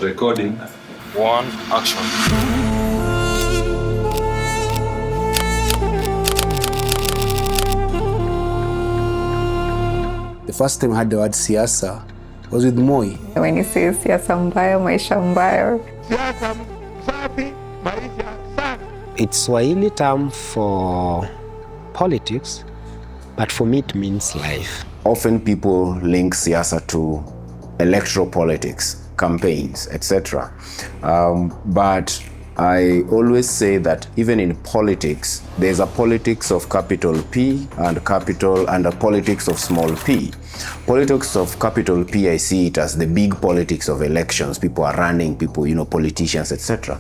Recording. One, action. The first time I heard the word siasa was with Moi. When he says siasa mbaya, maisha mbaya. It's Swahili term for politics, but for me it means life. Often people link siasa to electoral politics, campaigns, etc. But I always say that even in politics, there's a politics of capital P and a politics of small p. Politics of capital P, I see it as the big politics of elections. People are running, politicians, etc.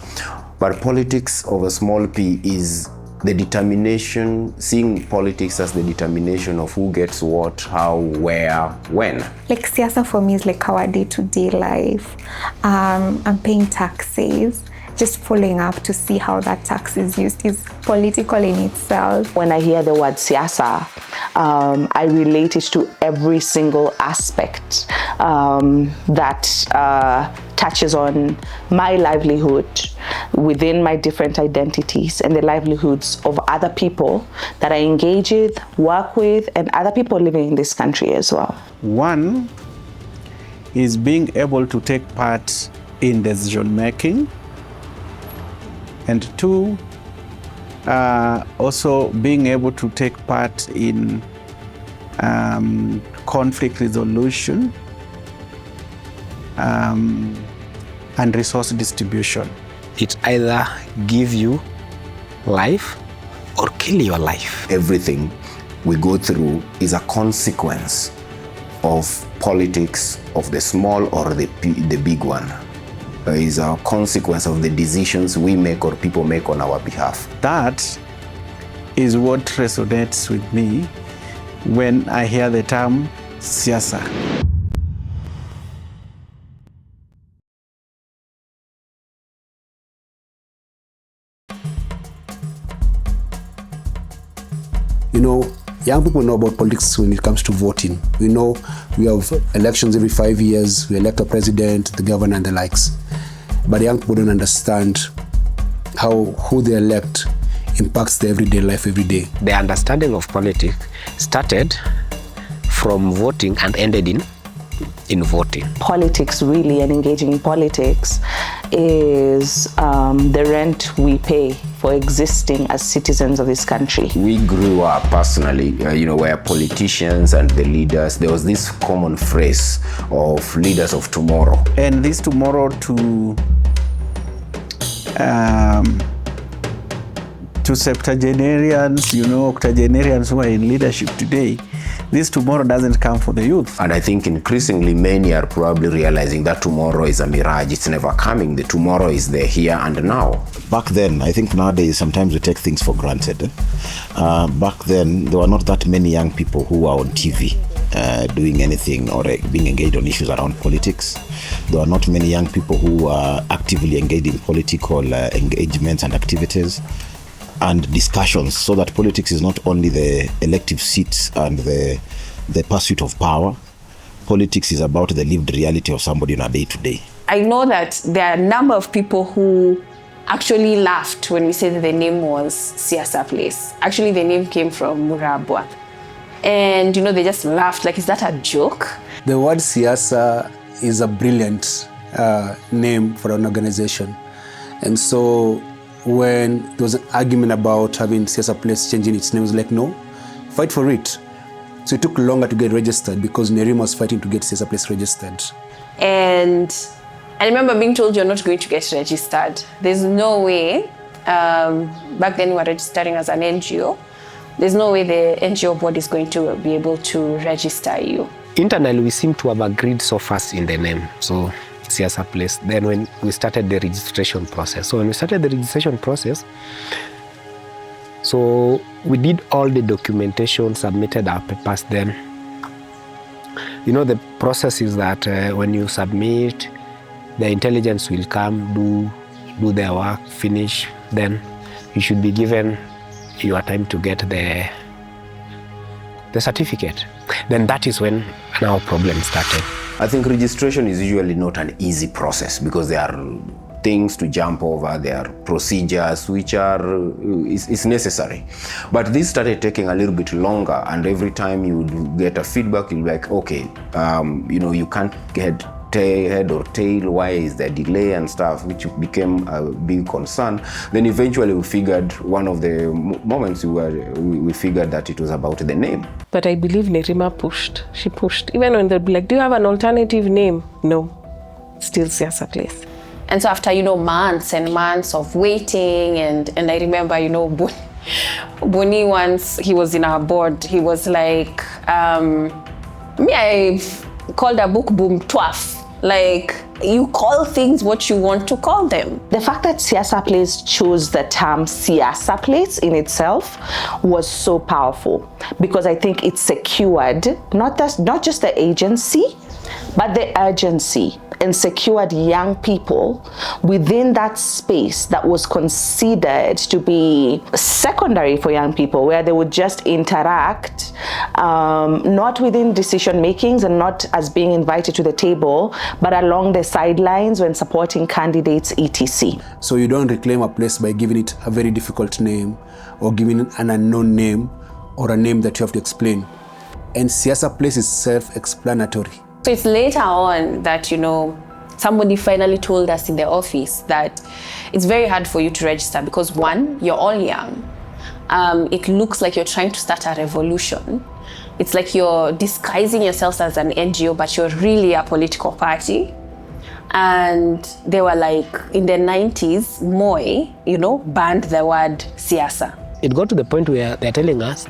But politics of a small p is the determination, seeing politics as the determination of who gets what, how, where, when. Like siasa for me is like our day-to-day life. I'm paying taxes. Just following up to see how that tax is used is political in itself. When I hear the word siasa, I relate it to every single aspect that touches on my livelihood within my different identities and the livelihoods of other people that I engage with, work with, and other people living in this country as well. One is being able to take part in decision making. And two, also being able to take part in conflict resolution and resource distribution. It either give you life or kill your life. Everything we go through is a consequence of politics, of the small or the big one. Is a consequence of the decisions we make or people make on our behalf. That is what resonates with me when I hear the term siasa. Young people know about politics when it comes to voting. We know we have elections every 5 years. We elect a president, the governor, and the likes. But young people don't understand how who they elect impacts their everyday life every day. The understanding of politics started from voting and ended in voting. Politics really, and engaging in politics is the rent we pay for existing as citizens of this country. We grew up personally, where politicians and the leaders, there was this common phrase of leaders of tomorrow. And this tomorrow to septuagenarians, octogenarians who are in leadership today, this tomorrow doesn't come for the youth. And I think increasingly many are probably realizing that tomorrow is a mirage. It's never coming. The tomorrow is there, here and now. Back then, I think nowadays sometimes we take things for granted. Back then, there were not that many young people who were on TV doing anything or being engaged on issues around politics. There were not many young people who were actively engaged in political engagements and activities and discussions, so that politics is not only the elective seats and the pursuit of power. Politics is about the lived reality of somebody on a day-to-day. I know that there are a number of people who actually laughed when we said that the name was Siasa Place. Actually, the name came from Murabwa. And, they just laughed, like, is that a joke? The word siasa is a brilliant name for an organization. And so when there was an argument about having Siasa Place changing its name, it was like, no, fight for it. So it took longer to get registered because Nerim was fighting to get Siasa Place registered. And I remember being told you're not going to get registered. There's no way. Back then we were registering as an NGO. There's no way the NGO board is going to be able to register you. Internally, we seem to have agreed so fast in the name. So Siasa Place. Then when we started the registration process. So when we started the registration process, so we did all the documentation, submitted our papers then. The process is that when you submit, the intelligence will come, do their work, finish, then you should be given your time to get the the certificate. Then that is when our problem started. I think registration is usually not an easy process because there are things to jump over, there are procedures which are is necessary. But this started taking a little bit longer, and every time you get a feedback, you'll be like, okay, you can't get head or tail, why is there delay and stuff, which became a big concern. Then eventually we figured, one of the moments we figured that it was about the name. But I believe Nerima pushed. She pushed. Even when they'd be like, do you have an alternative name? No, still Siasa Place. And so after, months and months of waiting, and I remember, Boni once, he was in our board, he was like, I called a book boom twaf. Like, you call things what you want to call them. The fact that Siasa Place chose the term Siasa Place in itself was so powerful, because I think it secured not just the agency, but the urgency, and secured young people within that space that was considered to be secondary for young people, where they would just interact, not within decision makings and not as being invited to the table, but along the sidelines when supporting candidates, etc. So you don't reclaim a place by giving it a very difficult name, or giving it an unknown name, or a name that you have to explain. And Siasa Place is self-explanatory. So it's later on that, somebody finally told us in the office that it's very hard for you to register because, one, you're all young. It looks like you're trying to start a revolution. It's like you're disguising yourselves as an NGO, but you're really a political party. And they were like, in the 90s, Moi, banned the word Siasa. It got to the point where they're telling us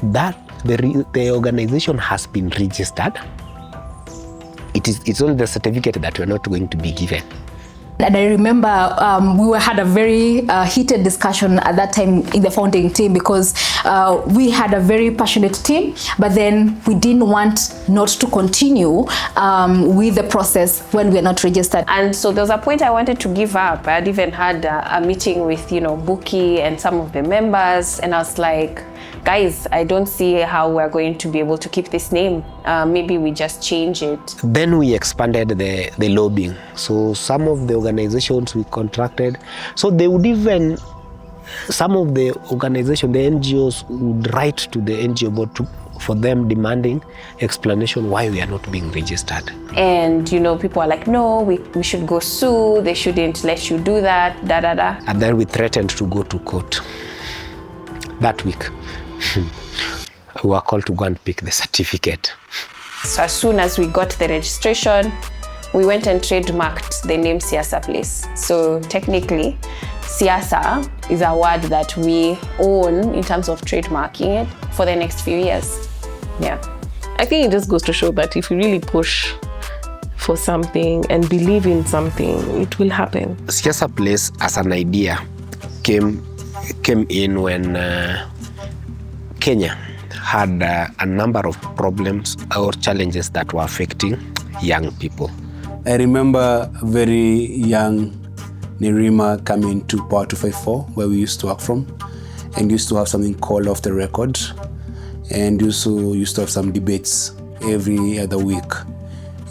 that the organization has been registered. It's only the certificate that we're not going to be given. And I remember we had a very heated discussion at that time in the founding team, because we had a very passionate team, but then we didn't want not to continue with the process when we're not registered. And so there was a point I wanted to give up. I had even had a meeting with, Buki and some of the members, and I was like, guys, I don't see how we're going to be able to keep this name. Maybe we just change it. Then we expanded the lobbying. So some of the organizations we contracted, so they would even, some of the organizations, the NGOs would write to the NGO board for them demanding explanation why we are not being registered. And people are like, no, we should go sue, they shouldn't let you do that, And then we threatened to go to court that week. We were called to go and pick the certificate. So as soon as we got the registration, we went and trademarked the name Siasa Place. So technically, Siasa is a word that we own in terms of trademarking it for the next few years. Yeah. I think it just goes to show that if you really push for something and believe in something, it will happen. Siasa Place as an idea came in when Kenya had a number of problems or challenges that were affecting young people. I remember very young Nerima coming to Power 254, where we used to work from, and used to have something called Off the Record, and also used to have some debates every other week.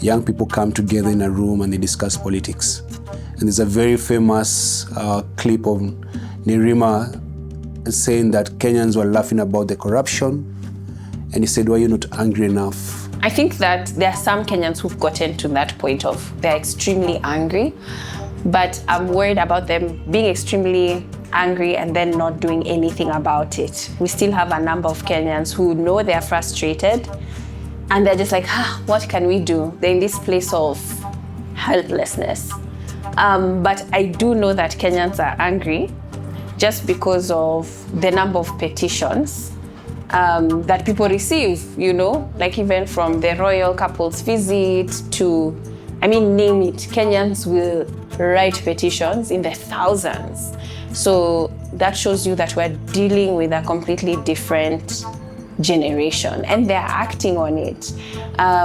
Young people come together in a room and they discuss politics. And there's a very famous clip of Nerima saying that Kenyans were laughing about the corruption, and he said, why are you not angry enough? I think that there are some Kenyans who've gotten to that point of they're extremely angry, but I'm worried about them being extremely angry and then not doing anything about it. We still have a number of Kenyans who know they're frustrated, and they're just like, what can we do? They're in this place of helplessness. But I do know that Kenyans are angry just because of the number of petitions that people receive, like even from the royal couple's visit to, name it, Kenyans will write petitions in the thousands. So that shows you that we're dealing with a completely different generation, and they're acting on it.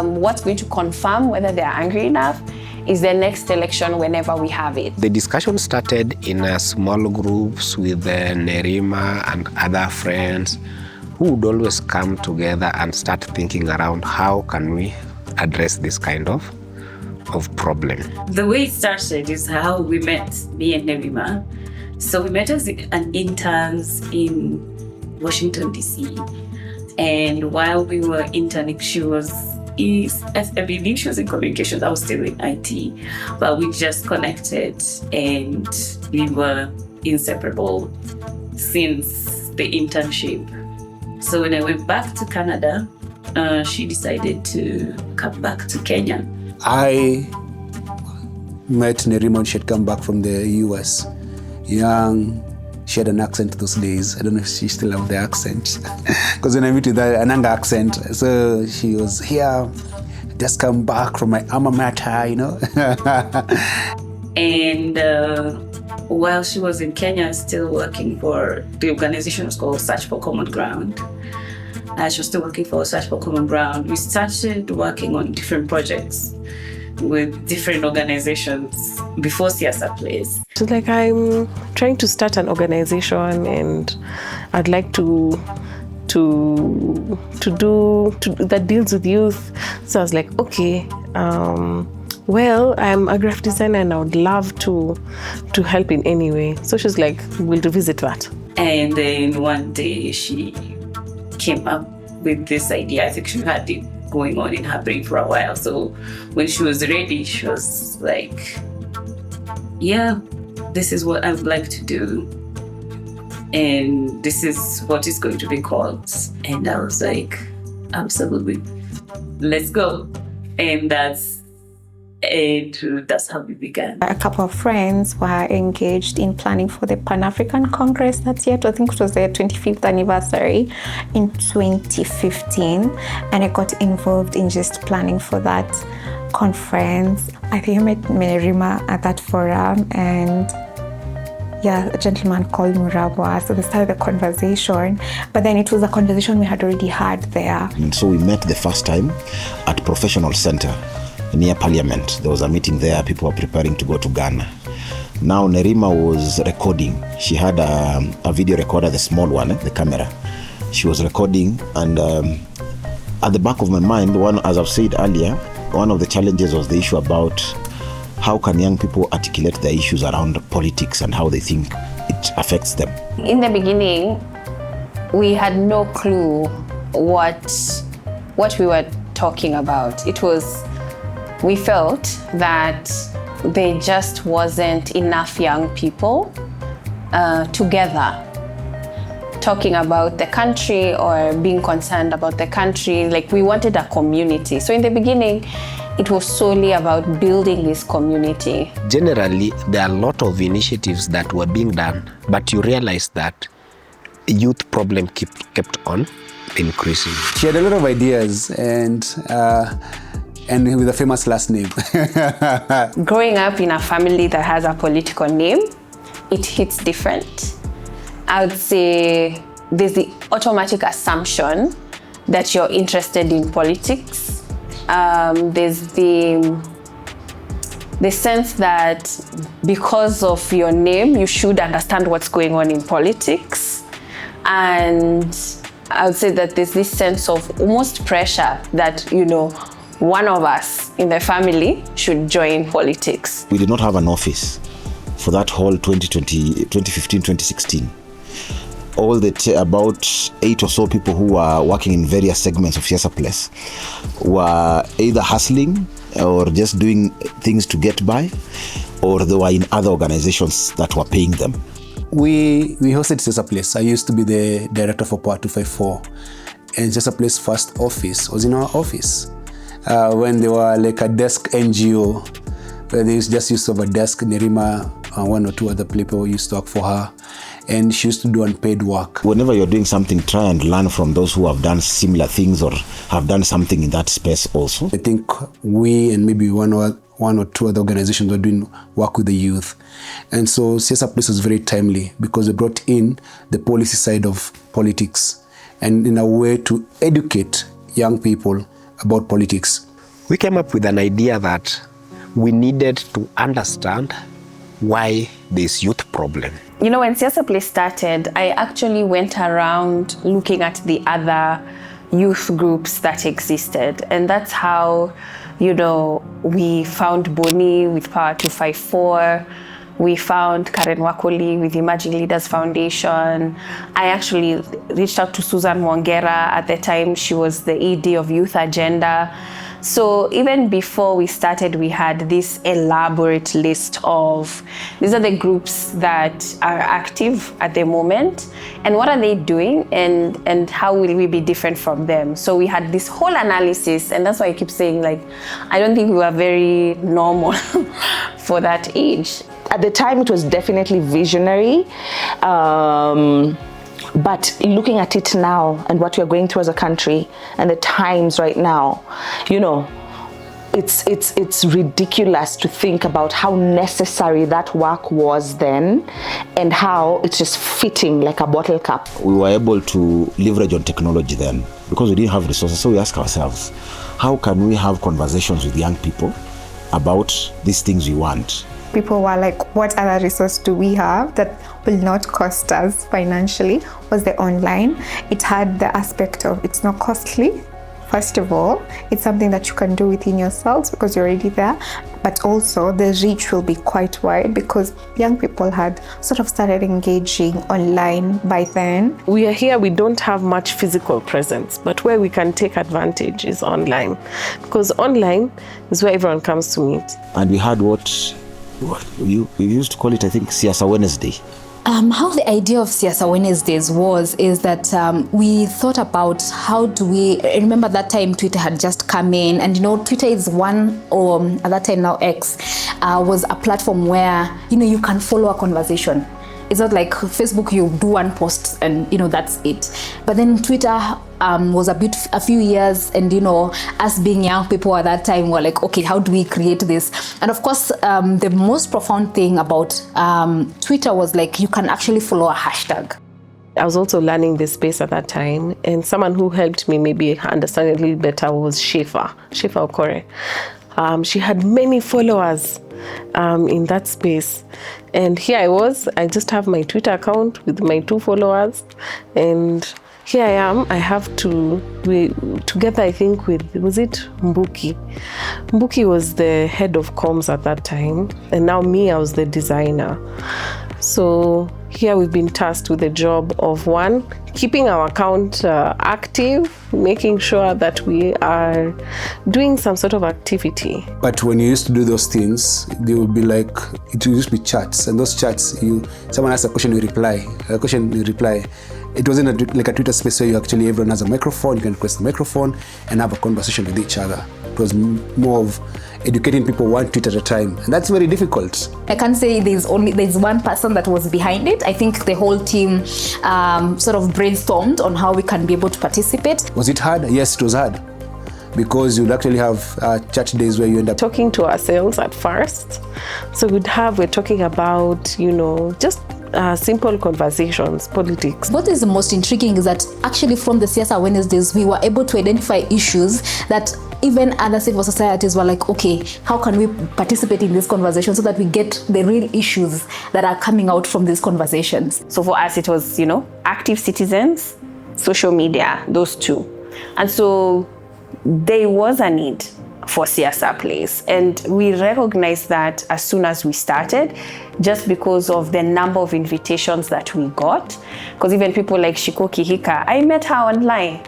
What's going to confirm whether they're angry enough is the next election whenever we have it. The discussion started in small groups with Nerima and other friends who would always come together and start thinking around how can we address this kind of problem. The way it started is how we met, me and Nerima. So we met as interns in Washington, D.C. And while we were interning, I believe she was in communications, I was still in IT. But we just connected and we were inseparable since the internship. So when I went back to Canada, she decided to come back to Kenya. I met Nerima when she had come back from the US. Young, she had an accent those days. I don't know if she still have the accent. Because when I meet with her, an Ananga accent. So she was here, just come back from my alma mater, you know. And while she was in Kenya, still working for the organization was called Search for Common Ground. She was still working for Search for Common Ground. We started working on different projects with different organizations before Siasa Place. So like I'm trying to start an organization and I'd like to do that deals with youth. So I was like, okay, well, I'm a graphic designer and I would love to help in any way. So she's like, we'll revisit that. And then one day she came up with this idea. I think she had it going on in her brain for a while. So when she was ready, she was like, yeah, this is what I would like to do. And this is what it's going to be called. And I was like, absolutely, let's go. And that's how we began. A couple of friends were engaged in planning for the Pan-African Congress that year. I think it was their 25th anniversary in 2015. And I got involved in just planning for that conference. I think I met Nerima at that forum, and a gentleman called Murabwa. So they started the conversation, but then it was a conversation we had already had there. And so we met the first time at Professional Center near Parliament. There was a meeting there. People were preparing to go to Ghana. Now Nerima was recording. She had a video recorder, the small one, the camera. She was recording, and at the back of my mind, as I've said earlier, one of the challenges was the issue about how can young people articulate their issues around politics and how they think it affects them. In the beginning, we had no clue what we were talking about. We felt that there just wasn't enough young people together talking about the country or being concerned about the country. Like, we wanted a community. So in the beginning, it was solely about building this community. Generally, there are a lot of initiatives that were being done, but you realize that youth problem kept on increasing. She had a lot of ideas and with a famous last name. Growing up in a family that has a political name, it hits different. I would say there's the automatic assumption that you're interested in politics. There's the sense that because of your name, you should understand what's going on in politics. And I would say that there's this sense of almost pressure that, one of us in the family should join politics. We did not have an office for that whole 2015, 2016. All about 8 or so people who were working in various segments of Siasa Place were either hustling or just doing things to get by, or they were in other organizations that were paying them. We hosted Siasa Place. I used to be the director for Power 254. And Siasa Place first office was in our office. When they were like a desk NGO, where they just used to have a desk. Nerima and 1 or 2 other people used to work for her, and she used to do unpaid work. Whenever you're doing something, try and learn from those who have done similar things or have done something in that space also. I think we and maybe one or two other organizations were doing work with the youth. And so Siasa Place was very timely because they brought in the policy side of politics and in a way to educate young people about politics. We came up with an idea that we needed to understand why this youth problem. You know, when Siasa Place started, I actually went around looking at the other youth groups that existed. And that's how, you know, we found Boni with Power 254. We found Karen Wakoli with Emerging Leaders Foundation. I actually reached out to Susan Mwongera. At the time, she was the ED of Youth Agenda. So even before we started, we had this elaborate list of, these are the groups that are active at the moment, and what are they doing, and how will we be different from them? So we had this whole analysis, and that's why I keep saying, like, I don't think we were very normal for that age. At the time, it was definitely visionary. But looking at it now and what we are going through as a country and the times right now, you know, it's ridiculous to think about how necessary that work was then and how it's just fitting like a bottle cap. We were able to leverage on technology then because we didn't have resources. So we asked ourselves, how can we have conversations with young people about these things we want? People were like, what other resource do we have that will not cost us financially? Was the online. It had the aspect of it's not costly. First of all, it's something that you can do within yourselves because you're already there. But also the reach will be quite wide because young people had sort of started engaging online by then. We are here, we don't have much physical presence, but where we can take advantage is online. Because online is where everyone comes to meet. And we had what we used to call it, I think, Siasa Wednesday. How the idea of Siasa Wednesdays is that we thought about how do we, remember that time Twitter had just come in, and you know, Twitter is one, or at that time now X, was a platform where, you know, you can follow a conversation. It's not like Facebook, you do one post and, you know, that's it. But then Twitter was a few years, and, you know, us being young people at that time were like, okay, how do we create this? And of course, the most profound thing about Twitter was like, you can actually follow a hashtag. I was also learning this space at that time, and someone who helped me maybe understand it a little better was Shefa Okore. She had many followers in that space. And here I just have my Twitter account with my 2 followers. And here I am, together I think with, was it Mbuki? Mbuki was the head of comms at that time. And now me, I was the designer. So here we've been tasked with the job of one, keeping our account active, making sure that we are doing some sort of activity. But when you used to do those things, they would be like, it used to be chats, and those chats, someone asks a question, you reply. It wasn't like a Twitter space where everyone has a microphone, you can request a microphone and have a conversation with each other. It was more of educating people one tweet at a time, and that's very difficult. I can't say there's one person that was behind it. I think the whole team sort of brainstormed on how we can be able to participate. Was it hard? Yes, it was hard, because you'd actually have chat days where you end up talking to ourselves at first. So we're talking about, you know, just simple conversations, politics. What is the most intriguing is that actually from the Siasa Wednesdays, we were able to identify issues that even other civil societies were like, okay, how can we participate in this conversation so that we get the real issues that are coming out from these conversations? So for us, it was, you know, active citizens, social media, those 2. And so there was a need for Siasa Place, and we recognized that as soon as we started, just because of the number of invitations that we got. Because even people like Shiko Kihika, I met her online.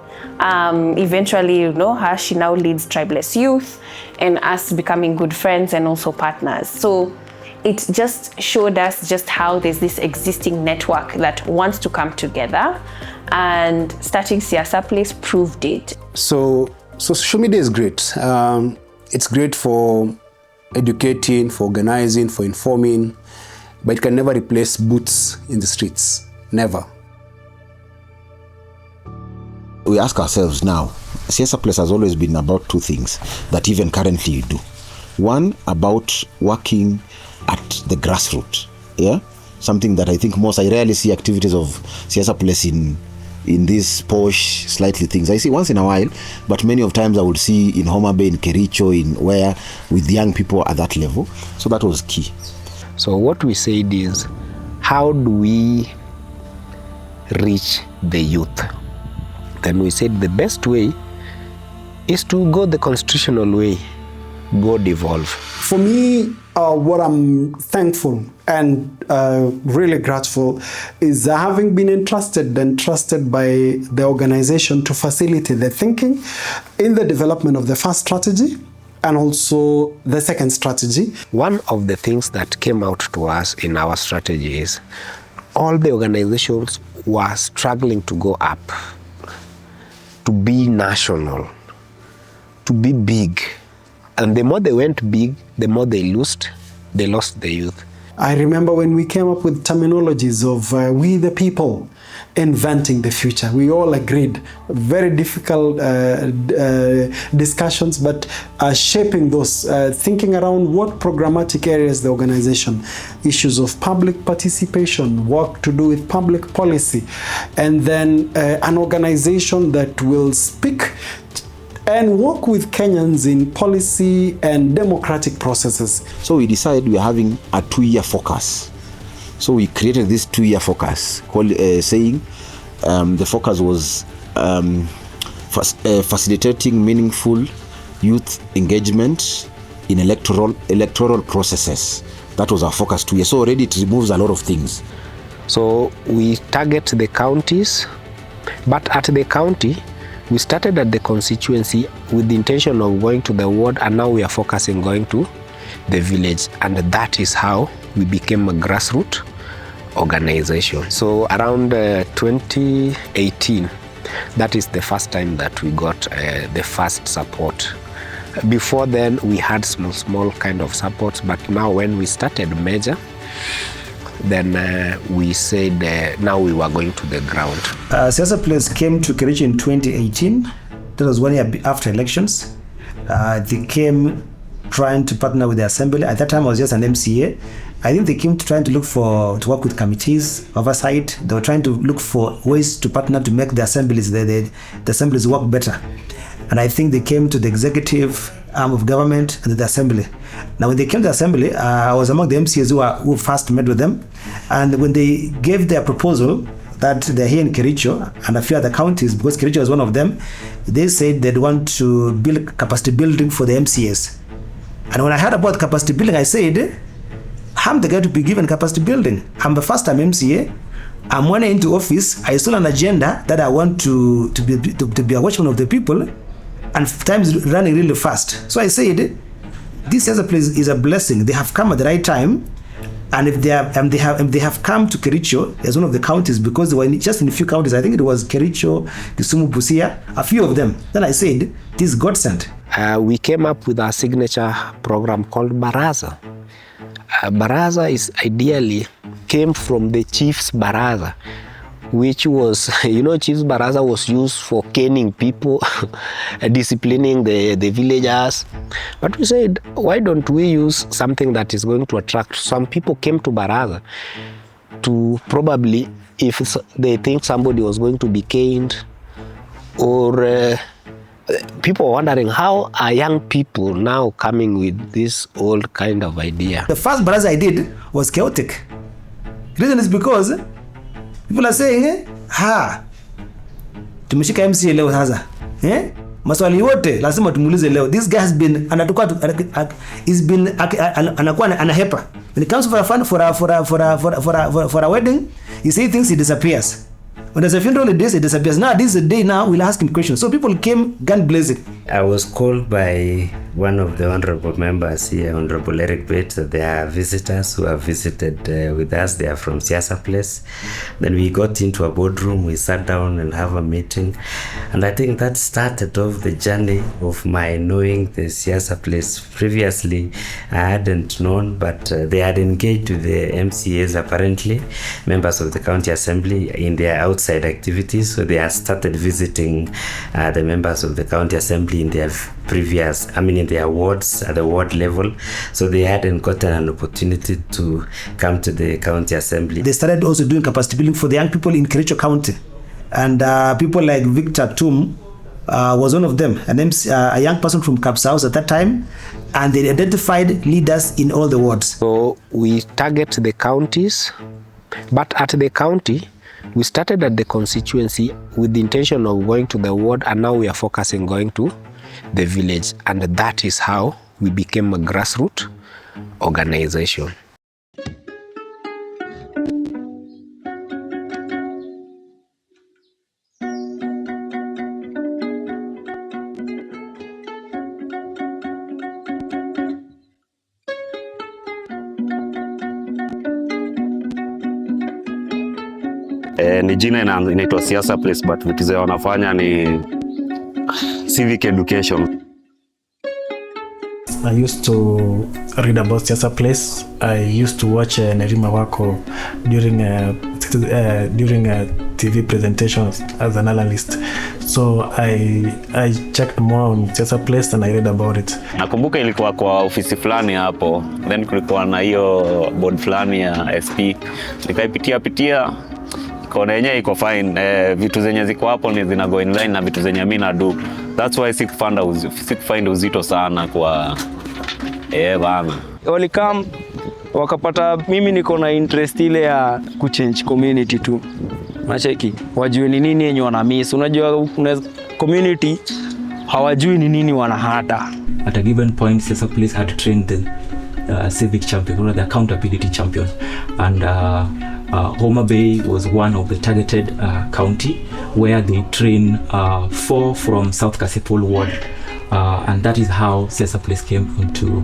Eventually, you know her, she now leads Tribeless Youth, and us becoming good friends and also partners. So it just showed us just how there's this existing network that wants to come together, and starting Siasa Place proved it. So social media is great. It's great for educating, for organizing, for informing, but it can never replace boots in the streets. Never. We ask ourselves now, Siasa Place has always been about 2 things that even currently you do. One, about working at the grassroots. Yeah? Something that I think I rarely see activities of Siasa Place in these posh, slightly things. I see once in a while, but many of times I would see in Homa Bay, in Kericho, with young people at that level. So that was key. So what we said is, how do we reach the youth? Then we said the best way is to go the constitutional way, go devolve. For me, what I'm thankful and really grateful is having been entrusted by the organization to facilitate the thinking in the development of the first strategy and also the second strategy. One of the things that came out to us in our strategy is all the organizations were struggling to go up, to be national, to be big. And the more they went big, the more they lost the youth. I remember when we came up with terminologies of we the people inventing the future. We all agreed. Very difficult discussions, but shaping those, thinking around what programmatic areas the organization, issues of public participation, work to do with public policy, and then an organization that will speak and work with Kenyans in policy and democratic processes. So we decided we are having a 2-year focus. So we created this 2-year focus called saying the focus was facilitating meaningful youth engagement in electoral processes. That was our focus 2 years. So already it removes a lot of things. So we target the counties, but at the county, we started at the constituency with the intention of going to the ward, and now we are focusing going to the village, and that is how we became a grassroots organization. So around 2018, that is the first time that we got the first support. Before then, we had small kind of supports, but now when we started major, then we said now we were going to the ground. Siasa Place came to Kericho in 2018. That was 1 year after elections. They came trying to partner with the assembly. At that time, I was just an MCA. I think they came to work with committees, oversight. They were trying to look for ways to partner to make the assemblies work better. And I think they came to the executive arm of government and the assembly. Now, when they came to the assembly, I was among the MCAs who first met with them. And when they gave their proposal that they're here in Kericho and a few other counties, because Kericho was one of them, they said they'd want to build capacity building for the MCAs. And when I heard about capacity building, I said, I'm the guy to be given capacity building. I'm the first time MCA. I'm running into office. I saw an agenda that I want to be a watchman of the people. And time is running really fast. So I said, this Siasa Place is a blessing. They have come at the right time. And if they have come to Kericho as one of the counties, because they were just in a few counties, I think it was Kericho, Kisumu, Busia, a few of them. Then I said, this is God sent. We came up with our signature program called Baraza. Baraza came from the Chief's Baraza, which was, Chief's Baraza was used for caning people, disciplining the villagers. But we said, why don't we use something that is going to attract? Some people came to Baraza to probably, if they think somebody was going to be caned, or people are wondering, how are young people now coming with this old kind of idea? The first Baraza I did was chaotic. The reason is because people are saying, tumeshika MCA leo sasa. Maswali yote lazima tumuulize leo. This guy has been anakuwa anahepa. When it comes for a fund for a wedding, he say things, he disappears. When there's a funeral, it disappears. Now this is the day now we'll ask him questions. So people came gun blazing. I was called by one of the honorable members here, Honorable Eric Bate, that there are visitors who have visited with us. They are from Siasa Place. Then we got into a boardroom, we sat down and have a meeting. And I think that started off the journey of my knowing the Siasa Place. Previously, I hadn't known, but they had engaged with the MCAs, apparently, members of the county assembly, in their outside activities. So they had started visiting the members of the county assembly in their in their wards, at the ward level. So they hadn't gotten an opportunity to come to the county assembly. They started also doing capacity building for the young people in Kericho County. And people like Victor Tum was one of them, a young person from Kapsaus at that time. And they identified leaders in all the wards. So we target the counties, But at the county, we started at the constituency with the intention of going to the ward, and now we are focusing going to the village. And that is how we became a grassroots organization. Ni jina inaitwa Siasa Place, but vitu zao wanafanya ni civic education. I used to read about Siasa Place. I used to watch Nerima Wako during TV presentations as an analyst. So I checked more on Siasa Place and I read about it. Nakumbuka ilikuwa kwa ofisi fulani hapo, then kulikuwa na hiyo board fulani ya SP. Nikaipitia kona yenyewe iko fine, vitu zenye ziko hapo ni zina go in line na vitu zenye mimi na do. That's why sikufind uzito sana kwa bana. Walikam wakapata mimi niko na interest ile ya kuchange community tu. Macheki wajue ni nini yenye wana miss. Unajua community hawajui ni nini wanahata. At a given point, Siasa Place had trained the civic champion, or the accountability champion, and Homa Bay was one of the targeted county where they train 4 from South Kasipul ward, and that is how Siasa Place came into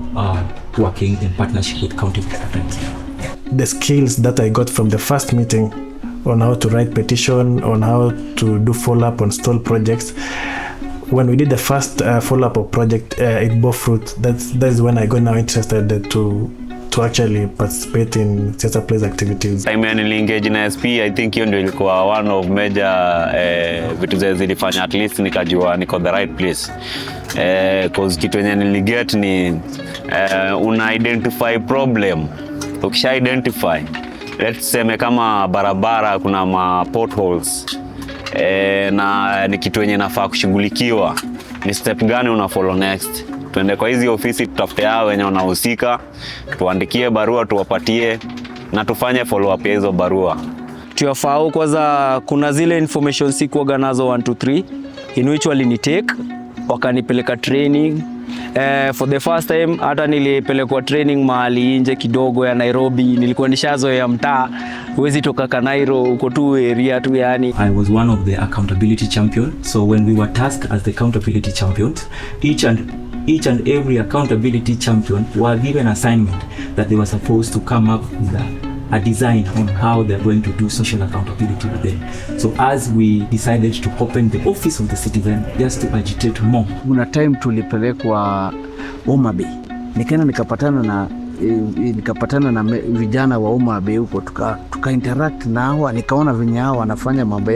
working in partnership with county government. The skills that I got from the first meeting on how to write petition, on how to do follow-up on stall projects. When we did the first follow-up of project, it bore fruit. That's when I got now interested to actually participate in Siasa Place activities. I mean, engage in SP, I think hiyo ndio ilikuwa one of major vitu zilifanya at least nikajua niko the right place. Cause kitu yenye niliget ni una identify problem. Ukisha identify, let's say kama barabara kuna ma potholes na ni kitu yenye nafaa kushughulikiwa, ni step gani una follow next? Tuende kwa hizi ofisi tutafute hao wenye wanahusika, tuandikie barua tuwapatie na tufanye follow up ya hizo barua. Tuyafao kwanza kuna zile information sikuwaga nazo 1 2 3 in which walinitake wakanipeleka training. For the first time hata nilipelekwa training mahali nje kidogo ya Nairobi. Nilikuwa nishazoea mtaa, huwezi toka Kanairo uko tu area tu yani. I was one of the accountability champion, so when we were tasked as the accountability champions, each and every accountability champion were given an assignment that they were supposed to come up with a design on how they're going to do social accountability with them. So as we decided to open the office of the citizen just to agitate more. Kuna time tulipelekwa Homa Bay. Nikaenda nikapatana na vijana wa Homa Bay huko, tuka interact na hao, nikaona venye hao wanafanya mambo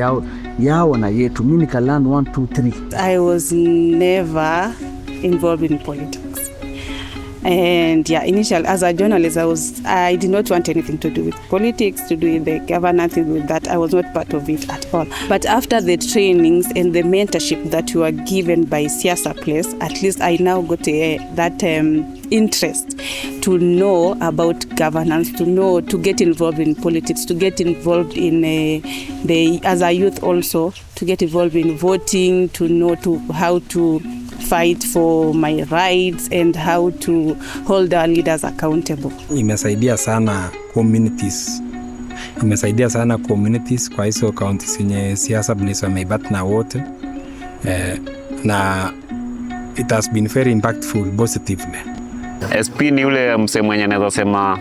yao na yetu. Mimi nika learn 1 2 3. I was never involved in politics. And yeah, initially as a journalist, I did not want anything to do with politics, to do with the governance, with that. I was not part of it at all. But after the trainings and the mentorship that we were given by Siasa Place, at least I now got that interest to know about governance, to get involved in politics, to get involved in as a youth also, to get involved in voting, to know how to fight for my rights and how to hold our leaders accountable. Imesaidia sana communities kwa hizo counties yenye Siasa Place wameibati na wote, na it has been very impactful positively. SP ni yule msee mwenye naweza sema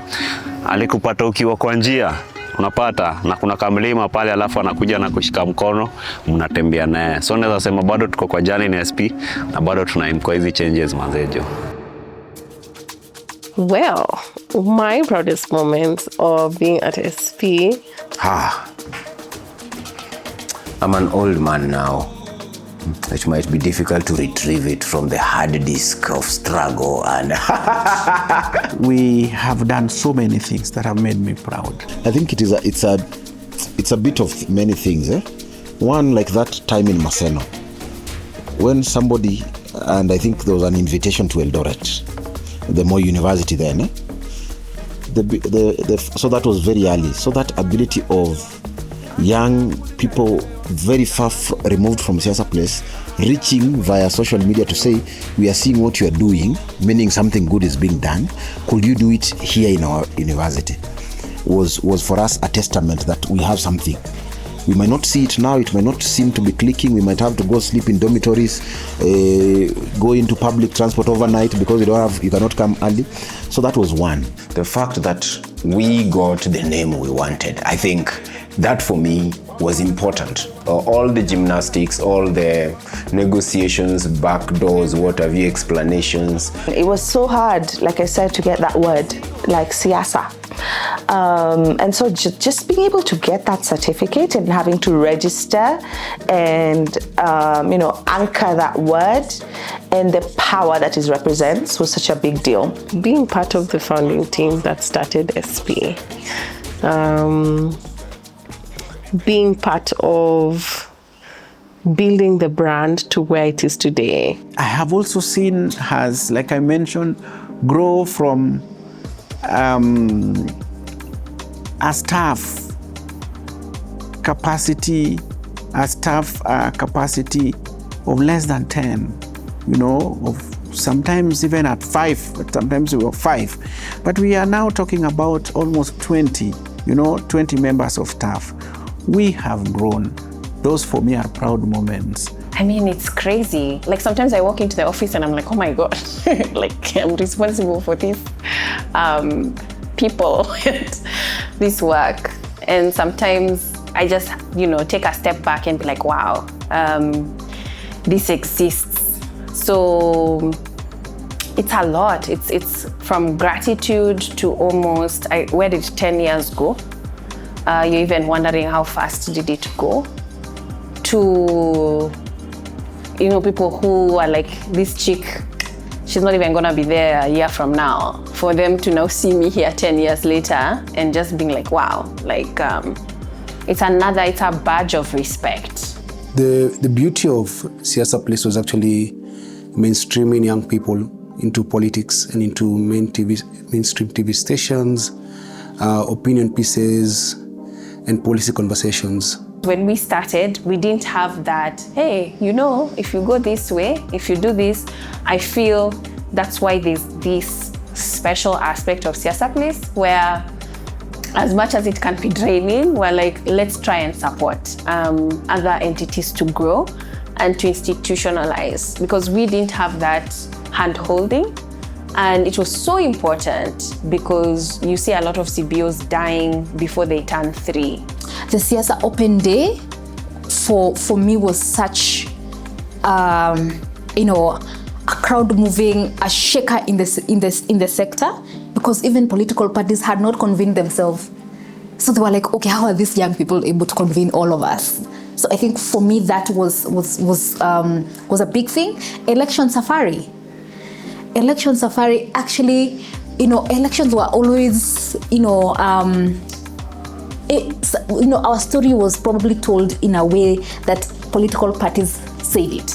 alikupata ukiwa kwa njia, unapata na kuna kamlima pale, alafu anakuja na kushika mkono, mnatembea naye. So naweza sema bado tuko kwa jani ni SP na bado tunaim kwa hizi changes mazejo. Well, my proudest moments of being at SP. I'm an old man now. It might be difficult to retrieve it from the hard disk of struggle and we have done so many things that have made me proud. I think it's a bit of many things. One, like that time in Maseno, when somebody, and I think there was an invitation to Eldoret, the Moi University then. so that was very early. So that ability of young people very far removed from Siasa Place reaching via social media to say, we are seeing what you are doing, meaning something good is being done. Could you do it here in our university? Was for us a testament that we have something. We might not see it now, it might not seem to be clicking, we might have to go sleep in dormitories, go into public transport overnight because you cannot come early. So that was one. The fact that we got the name we wanted, I think that for me was important. All the gymnastics, all the negotiations, back doors, what have you, explanations. It was so hard, like I said, to get that word, like siasa. And so just being able to get that certificate and having to register and, anchor that word and the power that it represents was such a big deal. Being part of the founding team that started SP, being part of building the brand to where it is today. I have also seen has, like I mentioned, grow from a staff capacity of less than 10, of sometimes even at 5, sometimes we were 5. But we are now talking about almost 20, 20 members of staff. We have grown. Those for me are proud moments. I mean, it's crazy. Like sometimes I walk into the office and I'm like, oh my God, like I'm responsible for this people and this work. And sometimes I just, take a step back and be like, wow, this exists. So it's a lot. It's from gratitude to almost, where did 10 years go? You're even wondering how fast did it go? To, people who are like, this chick, she's not even gonna be there a year from now. For them to now see me here 10 years later and just being like, wow, like it's a badge of respect. The beauty of Siasa Place was actually mainstreaming young people into politics and into mainstream TV stations, opinion pieces, and policy conversations. When we started, we didn't have that, hey, if you go this way, if you do this, I feel that's why there's this special aspect of Siasa Place where as much as it can be draining, we're like, let's try and support other entities to grow and to institutionalize, because we didn't have that hand-holding. And it was so important because you see a lot of CBOs dying before they turn 3. The Siasa Open Day for me was such, a crowd moving, a shaker in the sector, because even political parties had not convened themselves. So they were like, okay, how are these young people able to convene all of us? So I think for me that was a big thing. Election safari actually, elections were always, our story was probably told in a way that political parties said it.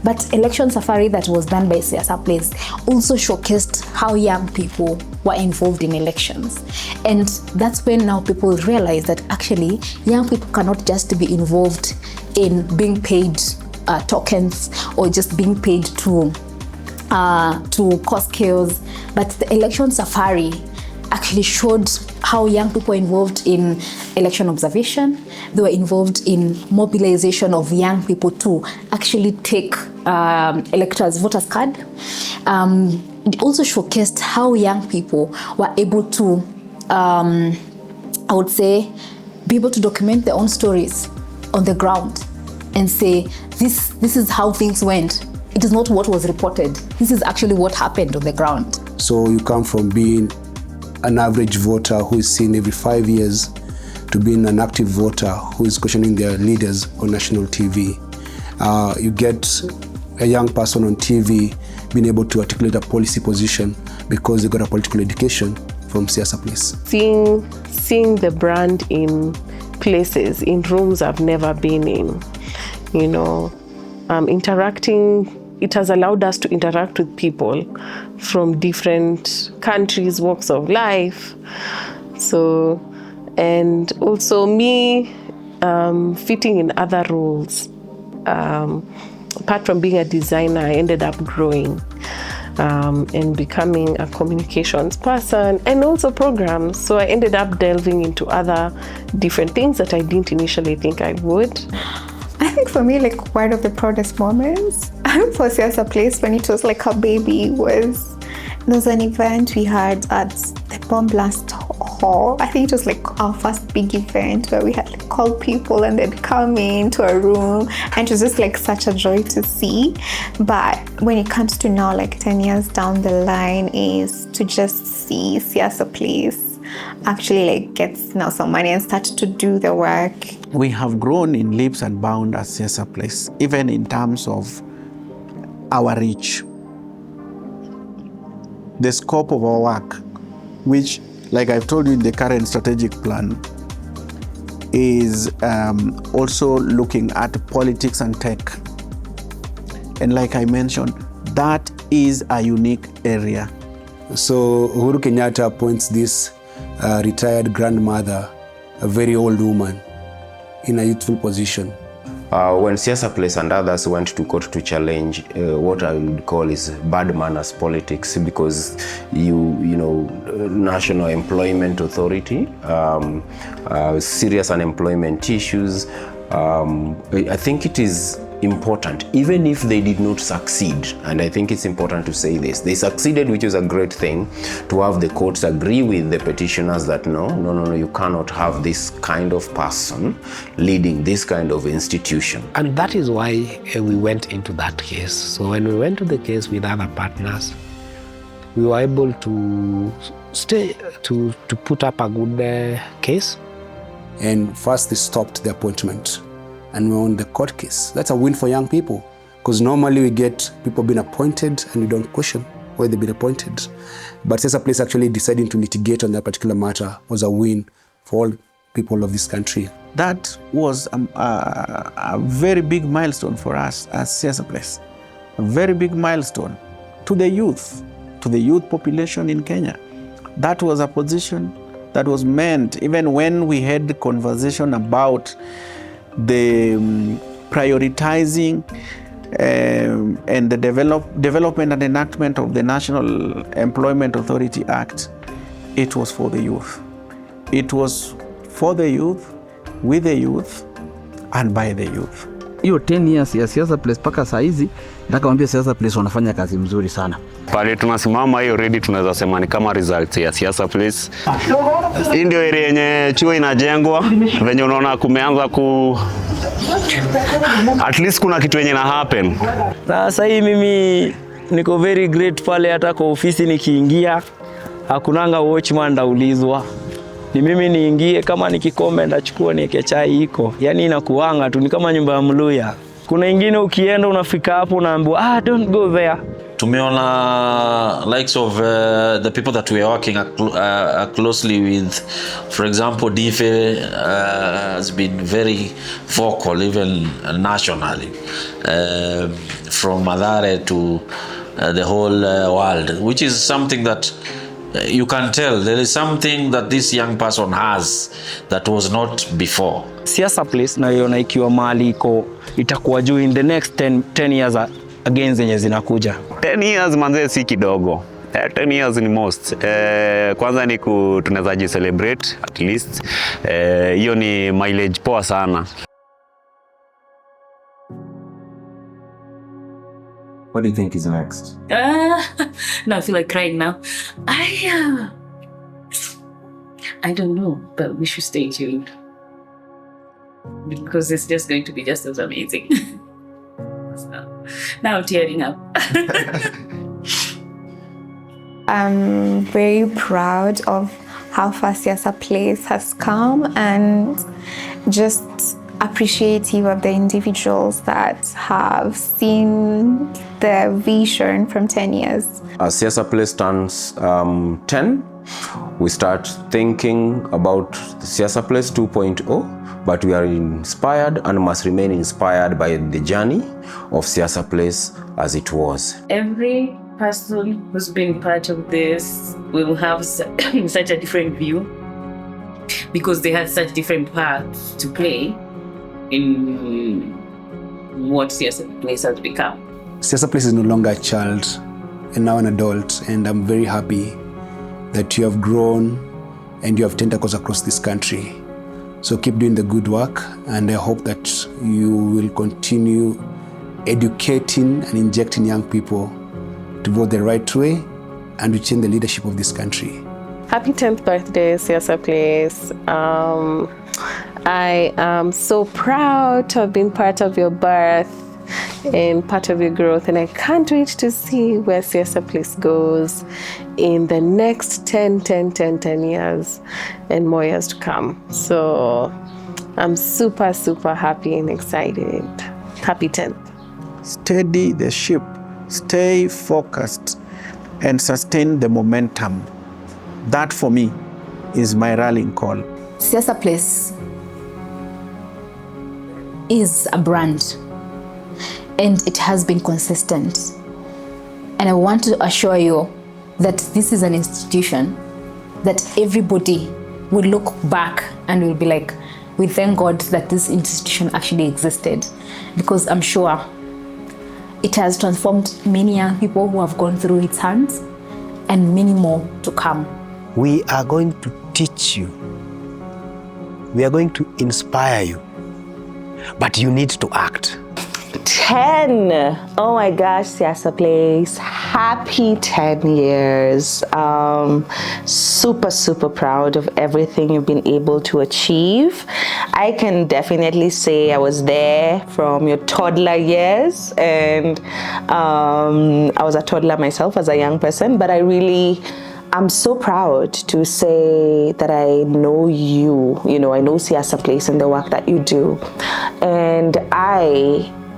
But election safari that was done by Siasa Place also showcased how young people were involved in elections. And that's when now people realize that actually young people cannot just be involved in being paid tokens or just being paid to cause chaos, but the election safari actually showed how young people were involved in election observation. They were involved in mobilization of young people to actually take voters' card. It also showcased how young people were able to, I would say, be able to document their own stories on the ground and say, this is how things went. It is not what was reported. This is actually what happened on the ground. So you come from being an average voter who is seen every 5 years to being an active voter who is questioning their leaders on national TV. You get a young person on TV being able to articulate a policy position because they got a political education from Siasa Place. Seeing the brand in places, in rooms I've never been in, interacting it has allowed us to interact with people from different countries, walks of life. So, and also me fitting in other roles. Apart from being a designer, I ended up growing and becoming a communications person and also programs. So I ended up delving into other different things that I didn't initially think I would. I think for me, like one of the proudest moments for Siasa Place when it was like a baby was there was an event we had at the Bomb Blast Hall. I think it was like our first big event where we had like called people and they'd come into a room, and it was just like such a joy to see. But when it comes to now, like 10 years down the line, is to just see Siasa Place actually like gets now some money and start to do the work. We have grown in leaps and bounds as Siasa Place, even in terms of our reach. The scope of our work, which, like I've told you in the current strategic plan, is also looking at politics and tech. And like I mentioned, that is a unique area. So Uhuru Kenyatta appoints this retired grandmother, a very old woman, in a youthful position. When Siasa Place and others went to court to challenge what I would call is bad manners politics, because National Employment Authority, serious unemployment issues, I think it is important, even if they did not succeed, and I think it's important to say this, they succeeded, which is a great thing, to have the courts agree with the petitioners that no, you cannot have this kind of person leading this kind of institution. And that is why we went into that case. So when we went to the case with other partners, we were able to put up a good case. And first they stopped the appointment. And we won the court case. That's a win for young people, because normally we get people being appointed and we don't question why they've been appointed. But Siasa Place actually deciding to litigate on that particular matter was a win for all people of this country. That was a very big milestone for us as Siasa Place. A very big milestone to the youth population in Kenya. That was a position that was meant, even when we had the conversation about the prioritizing and the development and enactment of the National Employment Authority Act, it was for the youth. It was for the youth, with the youth, and by the youth. Hiyo 10 years ya Siasa Place mpaka saa hizi, nataka waambie Siasa Place wanafanya kazi mzuri sana. Pale tunasimama hiyo already tunaweza sema ni kama result ya Siasa Place. Hii ndio area yenye chuo inajengwa, venye unaona kumeanza at least kuna kitu yenye na happen. Sasa hii mimi niko very great pale, hata kwa ofisi nikiingia hakunanga watchman ndaulizwa. Ni mimi niingie, kama ni kikombe ndachukua niweke chai iko. Yaani inakuanga tu ni kama nyumba ya Mluya. Kuna ingine ukienda unafika hapo unaambiwa don't go there. Tumeona likes of the people that we are working closely with. For example, DFE has been very vocal, even nationally, from Mathare to the whole world, which is something that you can tell there is something that this young person has that was not before. Siasa Place naiona ikiwa mahali itakuwa juu in the next 10 years again zenye zinakuja. 10 years manze si kidogo. 10 years ni most. Kwanza ni tunaweza celebrate at least. Hiyo ni mileage poa sana. What do you think is next? No, I feel like crying now. I don't know, but we should stay tuned, because it's just going to be just as amazing. So, now I'm tearing up. I'm very proud of how far Siasa Place has come, and just appreciative of the individuals that have seen the vision from 10 years. As Siasa Place turns 10, we start thinking about the Siasa Place 2.0, but we are inspired and must remain inspired by the journey of Siasa Place as it was. Every person who's been part of this will have such a different view because they had such different parts to play in what Siasa Place has become. Siasa Place is no longer a child and now an adult, and I'm very happy that you have grown and you have tentacles across this country. So keep doing the good work, and I hope that you will continue educating and injecting young people to vote the right way and retain the leadership of this country. Happy 10th birthday, Siasa Place. I am so proud to have been part of your birth and part of your growth, and I can't wait to see where Siasa Place goes in the next 10 years and more years to come. So I'm super, super happy and excited. Happy 10th. Steady the ship, stay focused, and sustain the momentum. That for me is my rallying call. Siasa Place is a brand, and it has been consistent. And I want to assure you that this is an institution that everybody will look back and will be like, we thank God that this institution actually existed, because I'm sure it has transformed many young people who have gone through its hands and many more to come. We are going to teach you. We are going to inspire you. But you need to act. 10. Oh my gosh, Siasa Place. Happy 10 years. Super, super proud of everything you've been able to achieve. I can definitely say I was there from your toddler years, and I was a toddler myself as a young person, but I'm so proud to say that I know you. I know Siasa Place and the work that you do. And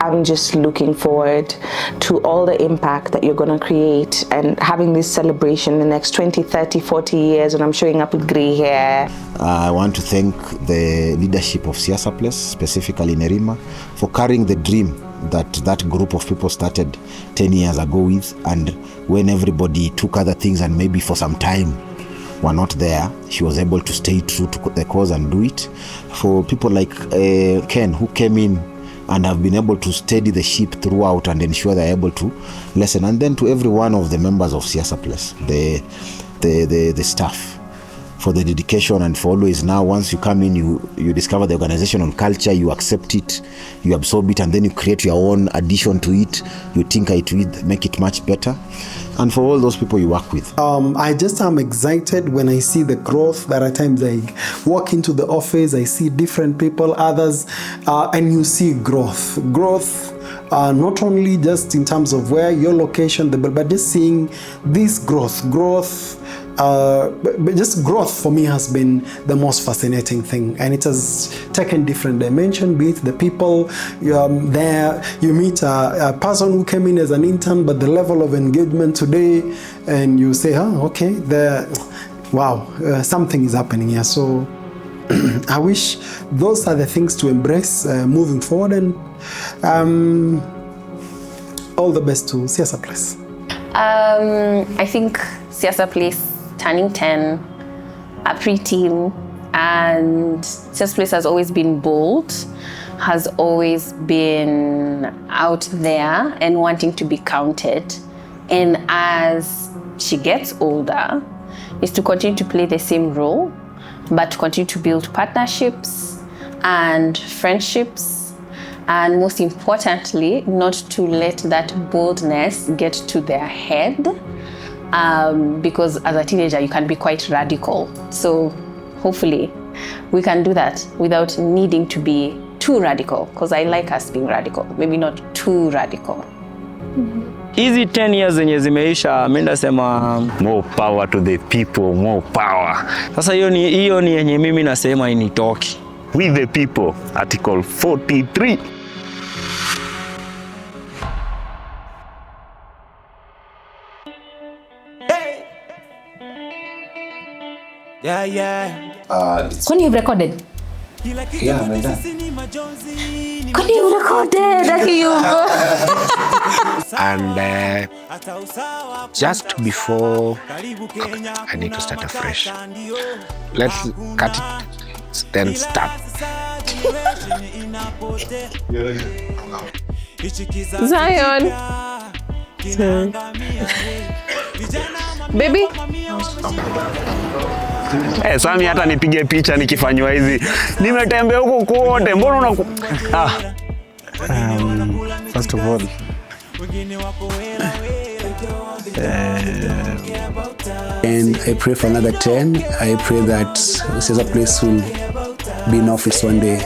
I'm just looking forward to all the impact that you're going to create and having this celebration in the next 20, 30, 40 years, and I'm showing up with gray hair. I want to thank the leadership of Siasa Place, specifically Nerima, for carrying the dream that group of people started 10 years ago with, and when everybody took other things and maybe for some time were not there, she was able to stay true to the cause and do it. For people like Ken, who came in and have been able to steady the ship throughout and ensure they're able to listen, and then to every one of the members of Siasa Place, the staff, for the dedication and for always. Now once you come in, you discover the organizational culture, you accept it, you absorb it, and then you create your own addition to it, you tinker it with, make it much better. And for all those people you work with. I just am excited when I see the growth. That at times I walk into the office, I see different people, others, and you see growth. Not only just in terms of where your location, but just seeing this growth. But just growth for me has been the most fascinating thing, and it has taken different dimension. Be it the people there, you meet a person who came in as an intern, but the level of engagement today, and you say, okay, wow, something is happening here. So I wish those are the things to embrace moving forward, and all the best to Siasa Place. I think Siasa Place turning 10, a pre-teen, and Siasa Place has always been bold, has always been out there and wanting to be counted. And as she gets older, is to continue to play the same role, but to continue to build partnerships and friendships, and most importantly, not to let that boldness get to their head. Because as a teenager, you can be quite radical. So hopefully we can do that without needing to be too radical, because I like us being radical, maybe not too radical. Hizi 10 years zenye zimeisha, mimi nasema more power to the people, more power. Sasa hiyo ni yenye mimi nasema initoki. We the people, Article 43. When you've recorded? Yeah, I'm done. Could you record it? And just before, okay, I need to start afresh. Let's cut it, then start. Zion. Baby. Sami hata nipige picha nikifanywa hizi. Nimetembea huko kote. Mbona First of all, and I pray for another 10. I pray that Siasa Place will be in office one day.